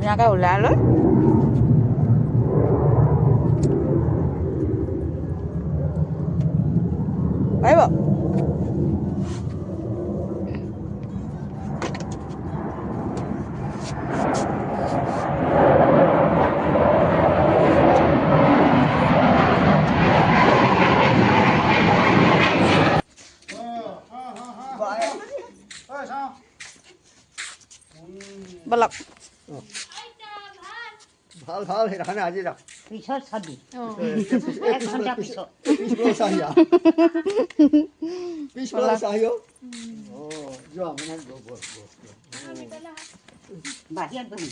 ধুনীয়াকৈ ওলাই লৈ পাৰিব। বলক ভাল ভাল সেইখানে আজি ৰাখ পিছত চাবি 1 ঘণ্টা পিছত পিছবেলা চাহিয়া পিছবেলা চাহিও যোৱা মানে বাহিৰত বহি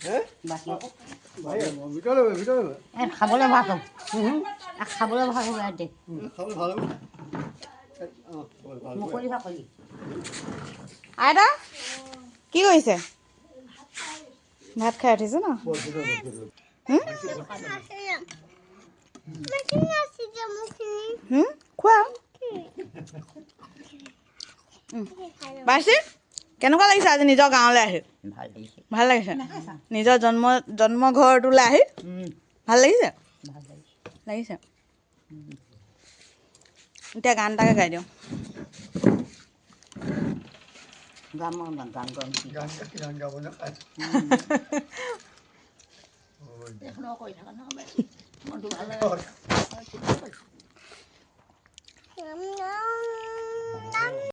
হে বাহিৰত ভিতৰলৈ খাবলৈ ভাল হ'ব খাবলৈ ভাল হ'ব ইয়াত দে খাবলৈ ভাল হ'ব মুকলি বাকলি আইতা কি কৰিছে? ভাত খাই উঠিছে ন? খোৱা বাছি কেনেকুৱা লাগিছে আজি নিজৰ গাঁৱলৈ আহি? ভাল লাগিছে ভাল লাগিছে নিজৰ জন্ম ঘৰটোলৈ আহি ভাল লাগিছে ভাল লাগিছে লাগিছে এতিয়া গান এটাকে গাই দিওঁ গান গান গান গাব নাখায় কৰি থকা নহয় মনটো ভাল লাগে